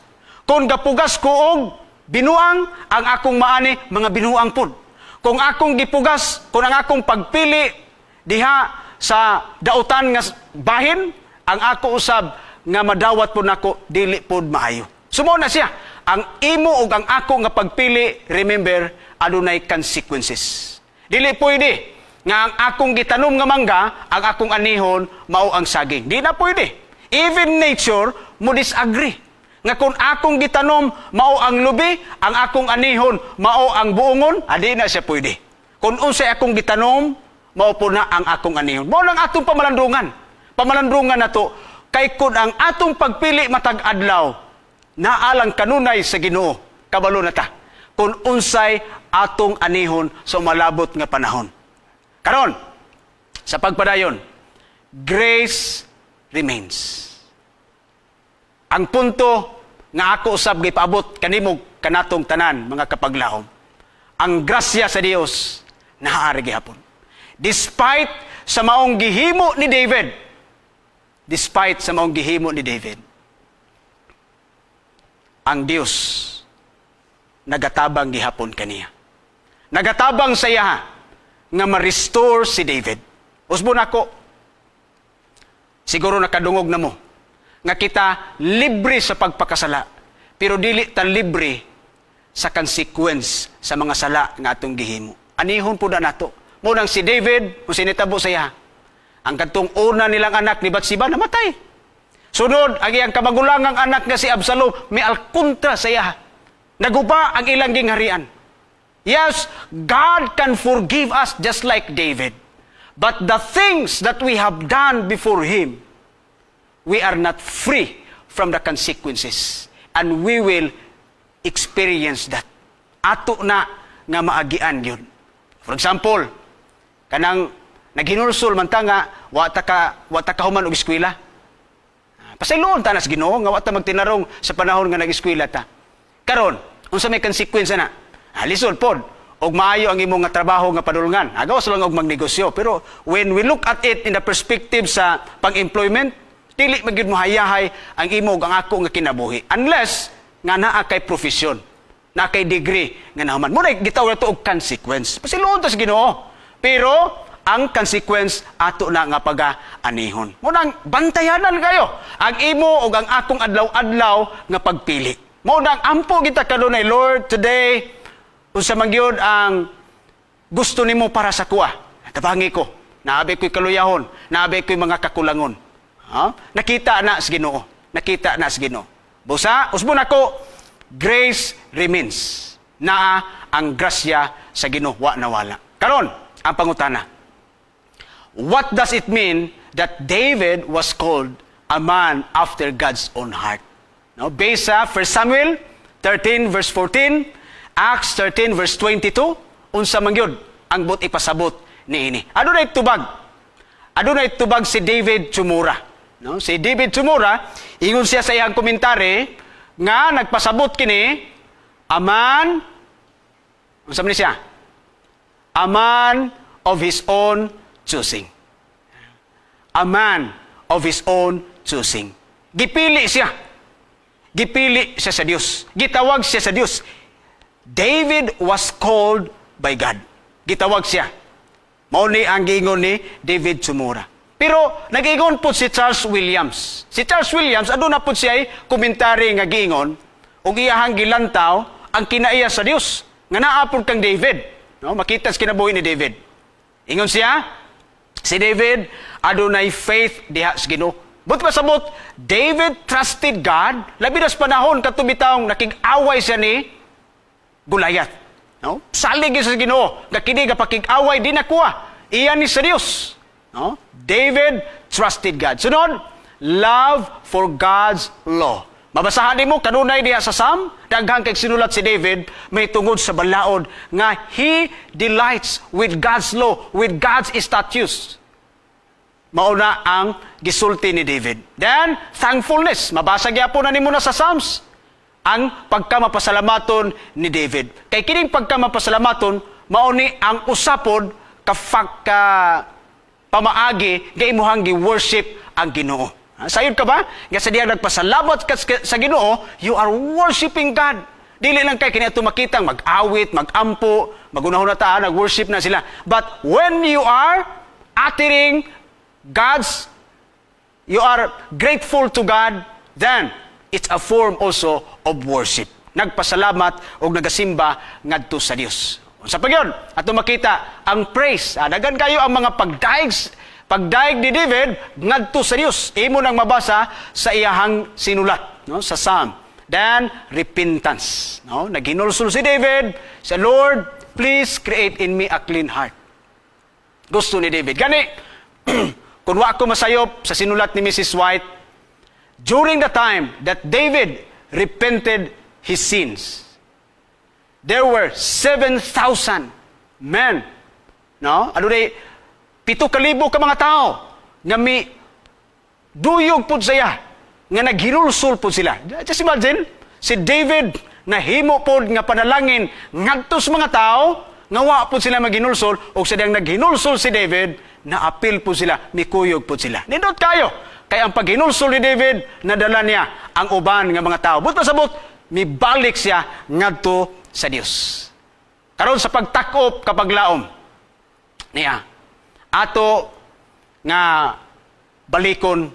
S1: Kung gapugas ko og binuang, ang akong maani mga binuang pud. Kung akong gipugas, kung ang akong pagpili diha sa dautan nga bahin, ang ako usab nga madawat pud nako dili pud maayo. Sumo na siya. Ang imo ug ang ako nga pagpili, remember, adunay consequences. Dili pwede nga ang akong gitanom nga mangga, ang akong anihon, mao ang saging. Di na pwede. Even nature, mo disagree. Nga kung akong gitanom, mao ang lubi, ang akong anihon, mao ang buongon, di na siya pwede. Kung unsay akong gitanom, mao po na ang akong anihon. Mao lang atong pamalandungan. Pamalandungan na to, kay kung ang atong pagpili matag adlaw, naalang kanunay sa Ginoo, kabalo na ta. Kung unsay atong anihon sa malabot nga panahon. Karon, sa pagpadayon, grace remains. Ang punto nga ako usab gipaabot kanimo kanatong tanan mga kapaglahom. Ang grasya sa Dios nahaari gihapon. Despite sa maong gihimo ni David, ang Dios nagatabang gihapon kaniya. Nagatabang sa iya nga ma-restore si David. Usbon ako, siguro nakadungog na mo, nga kita libre sa pagpakasala, pero dili ta libre sa consequence sa mga sala nga atong gihimo. Anihon po na nato. Munang si David, kung sinitabo sa iya, ang katong una nilang anak ni Bathsheba namatay. Sunod, ang iyang kamagulangang anak nga si Absalom, may alkontra sa iya. Naguba ang ilang gingharian. Yes, God can forgive us just like David. But the things that we have done before Him, we are not free from the consequences. And we will experience that. Ato na nga maagian yun. For example, kanang naghinulsol man ta nga wata ka human og eskwela. Pasayloon ta nas Ginoo nga wata magtinarong sa panahon nga nag-eskwela ta. Karon, unsa may konsekwensya na? Lisod pod og maayo ang imong nga trabaho nga padulungan. Agawas lang og magnegosyo. Pero when we look at it in the perspective sa pang-employment, dili magyud mo hayahay ang imo ug ang ako nga kinabuhi unless nga naa kay profesyon, naa kay degree nga nahuman. Mo na gitawag to og consequence. Pasiloon ta sa Ginoo. Pero ang consequence ato na nga paga-anihon. Mo nang bantayanan kayo ang imo ug ang akong adlaw-adlaw nga pagpili. Mo nang ampo kita kanunay, Lord, today unsa man gyud ang gusto nimo para sa kuha. Tabangi ko. Naabi ko'y kaluyahon, naabi ko'y mga kakulangon. Nakita na sa Ginoo. Nakita na sa Ginoo. Busa, usbon ako, grace remains. Naa ang grasya sa Ginoo, wa nawala. Karon, ang pangutana. What does it mean that David was called a man after God's own heart? No, based sa 1 Samuel 13 verse 14, Acts 13 verse 22, unsa man gyud ang but ipasabot niini. Adunay tubag. Adunay tubag si David Tsumura. No, si David Tsumura, ingon siya sa iyang komentary nga nagpasabot kini a man, unsa man siya? A man of his own choosing. A man of his own choosing. Gipili siya. Gipili siya sa Dios. Gitawag siya sa Dios. David was called by God. Gitawag siya. Mao ni ang giingon ni David Tsumura. Pero nag-ingon po si Charles Williams. Si Charles Williams, aduna po siya komentary nga giingon ug iyahang gilantaw ang kinaiya sa Dios nga naa pod kang David. No, makita sa kinabuhi ni David. Ingon siya, si David adunay faith diha sa Ginoo. But pasabot, David trusted God. Labi na sa panahon katubitawng nakig-away siya ni Goliath. No? Salig sa Ginoo, nga kini nga pakig-away di nakuha. Iyan ni sa Dios. No? David trusted God. Sunod, love for God's law. Mabasahan nimo kanunay diha sa Psalm, daghang kay sinulat si David may tungod sa balaod nga he delights with God's law, with God's statutes. Mauna ang gisulti ni David. Then, thankfulness. Mabasa gyapon na nimo na sa Psalms ang pagkamapasalamaton ni David. Kay kining pagkamapasalamaton mauni ang usapod ka pamaagi nga imuhang gi-worship ang Ginoo. Sayod ka ba? Nga sa diya nagpasalamat ka sa Ginoo, you are worshiping God. Dili lang kay kini ato makitang mag-awit, mag-ampo, magunahon na ta, nag-worship na sila. But when you are uttering you are grateful to God, then it's a form also of worship. Nagpasalamat o nagasimba ngadto sa Dios. Sa pagyon, ato makita ang praise. Dagan kayo ang mga pagdaig ni David ngadto sa Dios. Imo nang mabasa sa iyahang sinulat, no, sa Psalm. Then repentance, no? Naghinulsol si David, sa Lord, please create in me a clean heart. Gusto ni David. Gani, kung wa ko masayop sa sinulat ni Mrs. White, during the time that David repented his sins, there were 7,000 men, no? Ano day, 7,000 ka mga tao nga mi duyog pud saya nga naghinulsol pud sila. Just imagine, si David nahimo pud nga panalangin ngadto sa mga tao nga wa pud sila maghinulsol o sa diyang naghinulsol si David, naapil pud sila, mikuyog pud sila. Nindot kayo, kaya ang paghinulsol ni David, nadala niya ang uban nga mga tao. But pasabot, mibalik siya ngadto sa Dios. Karon sa pagtakop kapag laom niya, ato nga balikon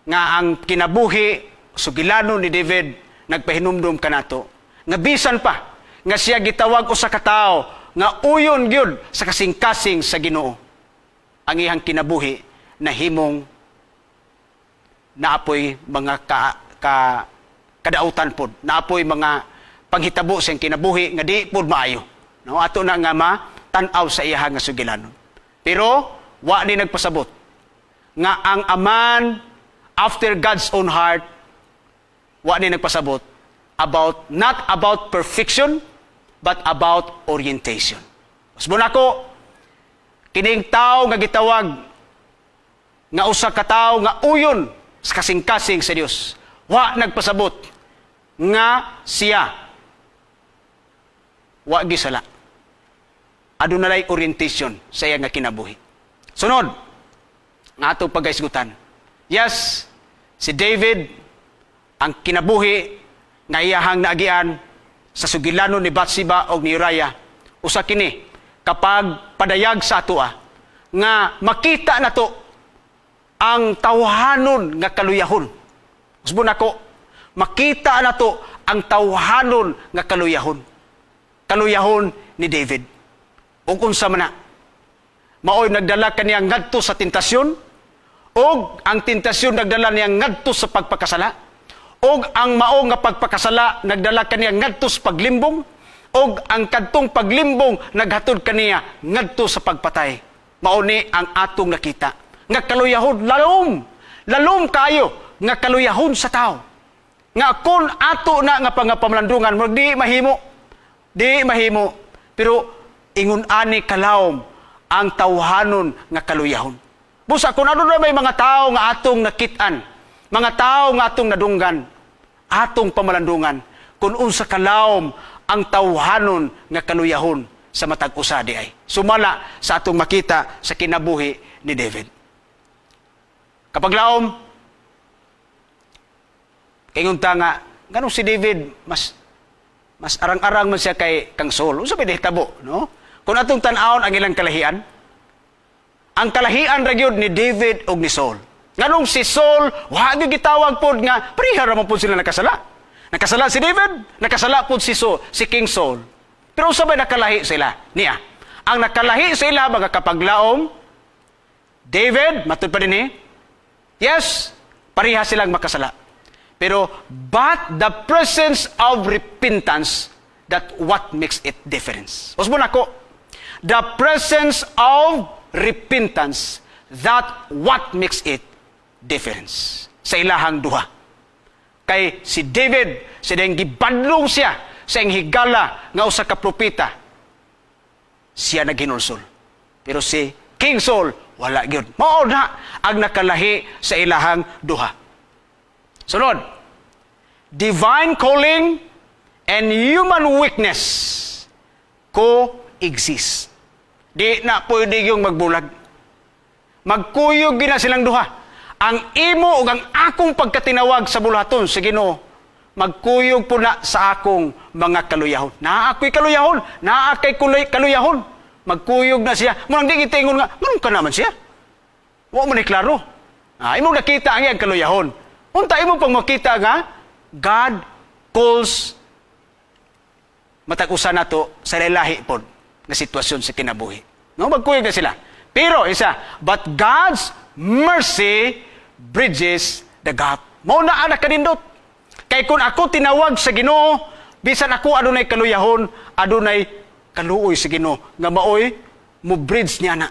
S1: nga ang kinabuhi sugilanon ni David nagpahinumdum kanato nga bisan pa nga siya gitawag usa ka tawo nga uyon gyud sa kasing-kasing sa Ginoo, ang iyang kinabuhi nahimong naapoy mga kadautan pod, naapoy mga panghitabo siyang kinabuhi nga di pud maayo. No, ato na nga tan-aw sa iya nga sugilanon. Pero wa ni nagpasabot nga ang aman after God's own heart, wa ni nagpasabot about not about perfection but about orientation. Usbon ako kining tawo nga gitawag nga usa ka tawo nga uyon sa kasing-kasing sa Dios. Wa nagpasabot nga siya wa gisala. Adunay orientation sa iya nga kinabuhi. Sunod, nga atong pagaisgutan. Yes, si David, ang kinabuhi nga iyahang naagian sa sugilanon ni Bathsheba o ni Uriah, usa kini kapag padayag sa atoa nga makita nato ang tawhanon nga kaluyahon. Usbon ako, makita nato ang tawhanon nga kaluyahon. Kaluyahon ni David. O kung sa mana, maoy nagdala kaniya ngadto sa tentasyon, o ang tentasyon nagdala niya ngadto sa pagpakasala, o ang mao nga pagpakasala nagdala kaniya ngadto sa paglimbong, o ang kadtong paglimbong naghatod kaniya ngadto sa pagpatay. Mao ni ang atong nakita nga kaluyahon, lalom kayo nga kaluyahon sa tao. Nga kun ato na nga pangapamlandungan, di mahimo, pero ingon ani kalawom ang tawhanon nga kaluyahon. Busa kung ano na may mga tao nga atong nakitaan, mga tao nga atong nadunggan, atong pamalandungan, kung unsa kalawom ang tawhanon nga kaluyahon sa matag usa di ay. Sumala sa atong makita sa kinabuhi ni David. Kapag laom, ingon ta nga, ganun si David, mas arang-arang man siya kay kang Saul. Unsa ba hitabo, no? Kung atong tan-awon ang ilang kalahian, ang kalahian ra gyud ni David ug ni Saul. Nganong si Saul, wa gyud gitawag pod nga pareha ra man pod sila nakasala. Nakasala si David, nakasala pod si Saul, si King Saul. Pero usa ba nakalahi sila? Niya. Ang nakalahi sila mga kapaglaom, David, matud pa dinhi. Yes, pareha silang makasala. Pero but the presence of repentance, that what makes it difference. Usbon ako, the presence of repentance, that what makes it difference sa ilahang duha. Kay si David, siya dahil gibadlong siya sa iyang higala nga usa ka propeta, siya naghinulsol. Pero si King Saul, wala gyud. Mao na ang nakalahi sa ilahang duha. Sunod, divine calling and human weakness coexist. Di na pwede yung magbulag. Magkuyog gina silang duha. Ang imo ug ang akong pagkatinawag sa bulaton sa Ginoo, magkuyog po na sa akong mga kaluyahon. Naa ako'y kaluyahon, naa kay kaluyahon. Magkuyog na siya. Munang di gitingon nga, ganun ka naman siya. Wa mo ni klaro. Imo nakita ang iyang kaluyahon. Unta imo pang makita nga, God calls matag-usa nato sa lahi pod nga sitwasyon sa kinabuhi. No, magkuyog na sila. Pero isa, but God's mercy bridges the gap. Mao na ana kanindot. Kay kun ako tinawag sa Ginoo, bisan ako adunay kaluyahon, adunay kaluoy sa Ginoo nga maoy mo bridge niya na.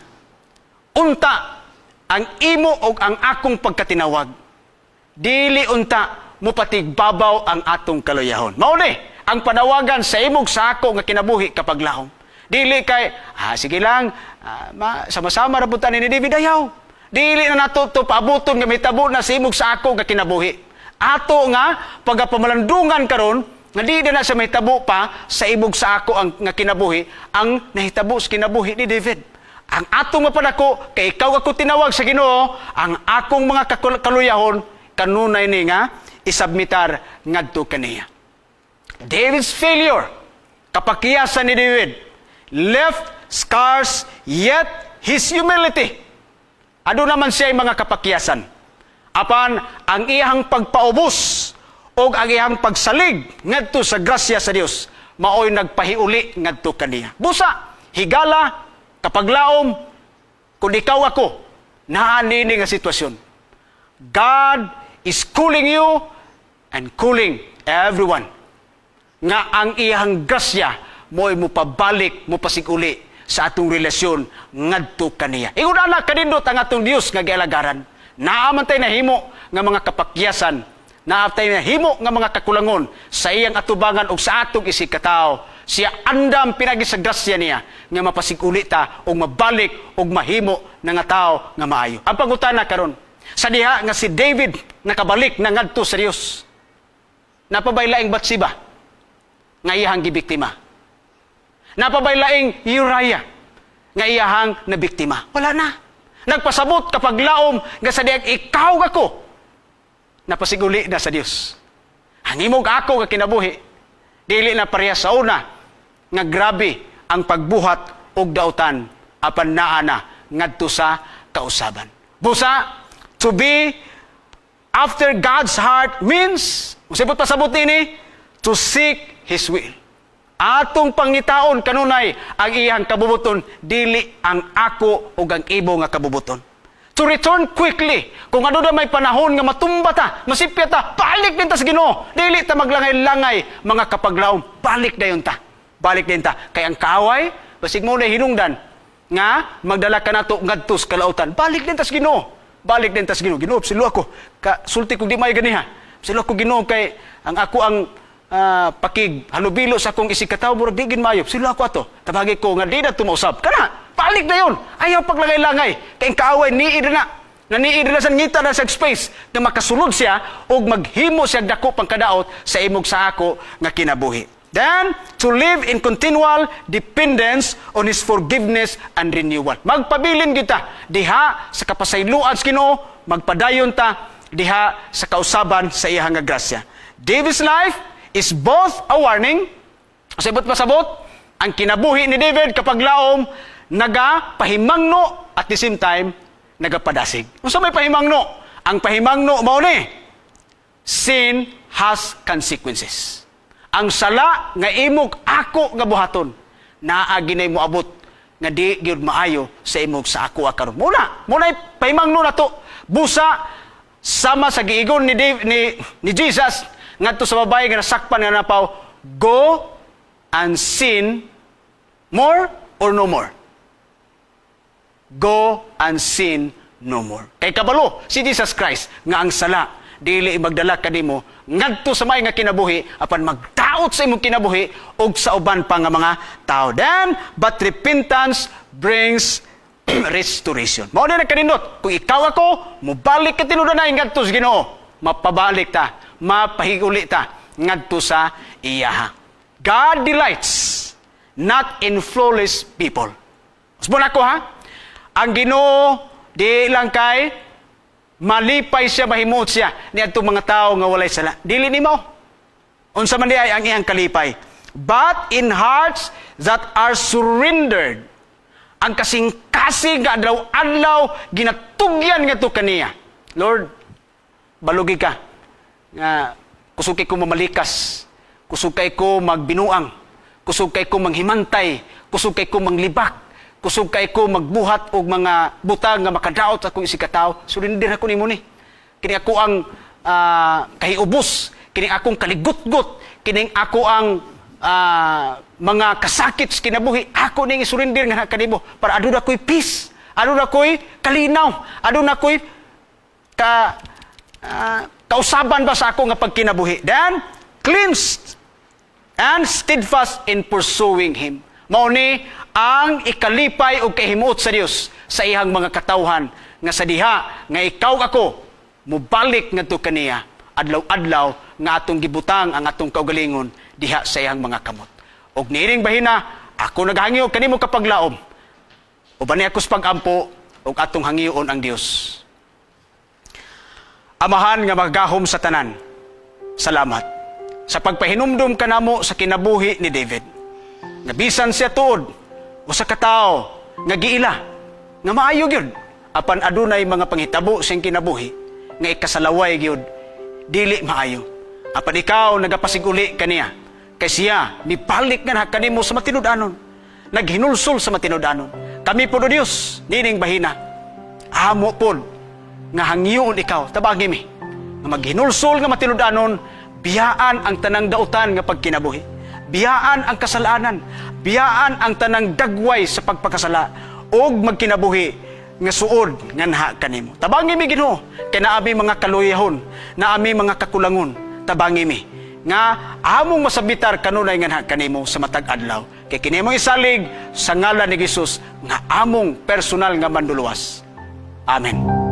S1: Unta ang imo og ang akong pagkatinawag. Dili unta mo patigbabaw ang atong kaluyahon. Mao ni ang panawagan sa imong sa ako nga kinabuhi kapag lahom. Dili kay, sige lang, sama-sama ra punta ni David ayaw. Dili na nato to paabuton nga mitabo na sa imong sa ako nga kinabuhi. Ato nga pagapamalandungan karon nga di na sa mahitabo pa sa imong sa ako ang nga kinabuhi ang nahitabo sa kinabuhi ni David. Ang atong mapadako kay ikaw ako tinawag sa Ginoo, ang akong mga kaluyahon kanunay ni nga isubmitar ngadto kaniya. David's failure, kapakiyasan ni David, left scars, yet his humility. Ado naman siya mga kapakiyasan. Apan ang iyang pagpaubos o ang iyang pagsalig ngadto sa grasya sa Dios, maoy nagpahiuli ngadto kaniya. Busa, higala, kapaglaom, kung ikaw ako, naanini nga sitwasyon. God is calling you and calling everyone nga ang iyang grasya mo'y mupabalik, mupasiguli sa atong relasyon ngadto kaniya. Ingon ana kanindot ang atong Dios nga gialagaran. Naaman tay nahimo nga mga kapakyasan, naatay nahimo nga mga kakulangon sa iyang atubangan ug sa atong isikataw. Siya andam pinagi sa grasya niya nga mapasiguli ta ug mabalik ug mahimo na nga tao nga maayo. Ang pangutana karon, sa diha nga si David nakabalik na ngadto sa Dios, napabaylaing Batsiba nga iyahang gibiktima. Napabaylaing Uriah nga iyahang nabiktima. Wala na. Nagpasabot kapag laom nga sa diha ikaw ako. Napasiguli na sa Dios. Ang imong ako nga kinabuhi, dili na pareha sa una nga grabe ang pagbuhat og dautan apan naa na ngadto sa kausaban. Busa, to be after God's heart means, usibot pasabot ini, to seek His will. Atong pangitaon kanunay ang iyang kabubuton, dili ang ako o ang ibo nga kabubuton. To return quickly. Kung ano na may panahon nga matumba ta, masipya ta, balik din ta sa Ginoo. Dili ta maglangay-langay mga kapaglaom. Balik dayon ta. Balik din ta. Kay ang kaaway, basig mo na hinungdan nga magdala ka nato ngadto sa kalautan. Balik din ta sa Ginoo. Balik din ta sa Ginoo. Ginoo, silo ako. Sulti kog di may ganiha. Silo ako Ginoo kay ang ako ang pakig halubilo sa akong isikataw murag di gin maayop. Silo ako ato. Tabagi ko nga di na tumausab. Kana. Balik na yun. Ayaw paglangay-langay. Kaya ang kaaway, niid na. Naniid na sa ngita na sa space na makasunod siya o maghimo siya dako pang kadaot sa imog sa ako nga kinabuhi. Then, to live in continual dependence on His forgiveness and renewal. Magpabilin kita diha sa kapasayloan sa Ginoo, magpadayon ta diha sa kausaban sa iyang nga grasya. David's life is both a warning, sabot pasabot, ang kinabuhi ni David kapag laom, nagapahimangno at the same time, nagapadasig. Unsa may pahimangno? Ang pahimangno mao ni, sin has consequences. Ang sala nga imog ako nga buhaton, naa ginay moabot nga di gyud maayo sa imog sa ako karon. Muna'y pahimangno nato. Busa sama sa giigon ni Jesus ngadto sa babae nga nasakpan nga napaw, go and sin more or no more. Go and sin no more. Kay kabalo si Jesus Christ nga ang sala dili magdala kanimo ngadto sa may nga kinabuhi apan magdaot sa imong kinabuhi ug sa uban pa nga mga tao. Then but repentance brings restoration. Mao na kanindot kung ikaw ako mobalik ka tinudanay ngadto sa Ginoo, mapabalik ta, mapahiguli ta ngadto sa iyaha. God delights not in flawless people. Usbon ako ha. Ang Ginoo di lang kay malipay siya, mahimot siya ni adtong mga tao nga walay sala. Dili nimo. Unsa man di ay ang iyang kalipay. But in hearts that are surrendered, ang kasing-kasing nga adlaw-adlaw ginatugyan nga to kaniya. Lord, balugi ka nga kusukay ko mamalikas, kusukay ko magbinuang, kusukay ko manghimantay, kusukay ko manglibak, kusog kay ko magbuhat og mga butang nga makadaot sa akong isikataw. Surrender ako nimo ni. Kini ako ang kahiubos, kini akong kaligutgot, kini ako ang mga kasakit sa kinabuhi. Ako ning surrender nga kanimo para aduna ko'y peace, aduna ko'y kalinaw, aduna ko'y kausaban ba sa ako nga pagkinabuhi. Then cleansed and steadfast in pursuing Him. Mao ni ang ikalipay o kahimuot sa Dios sa ihang mga katawhan nga sa diha nga ikaw ako mubalik ngadto kaniya adlaw-adlaw nga atong gibutang ang atong kaugalingon diha sa ihang mga kamot. Og niining bahina ako naghangyo kanimo kapaglaom. Uban ni ako sa pagampo og atong hangyoon ang Dios. Amahan nga magahom sa tanan. Salamat sa pagpahinumdum kanamo sa kinabuhi ni David. Nabisan siya tuod o sa katao nga giila nga maayo gyud apan adunay mga panghitabo siyang kinabuhi nga ikasalaway gyud dili maayo apan ikaw nagapasiguli kaniya kay siya mibalik nga kanimo sa matinud-anon, naghinulsol sa matinud-anon. Kami po do Dios nining bahina amo pod nga hangyoon ikaw tabagi mi nga maghinulsol nga matinud-anon, biyaan ang tanang dautan nga pagkinabuhi. biyaan ang kasalanan, biyaan ang tanang dagway sa pagpakasala, og magkinabuhi nga suod nga naha kanimo. Tabangi mi Ginoo, kay naami mga kaluyahon, naami mga kakulangon, tabangi mi nga among masabitar kanunay nga naha kanimo sa matag adlaw. Kay kini mo isalig sa ngalan ni Jesus nga among personal nga manluluwas. Amen.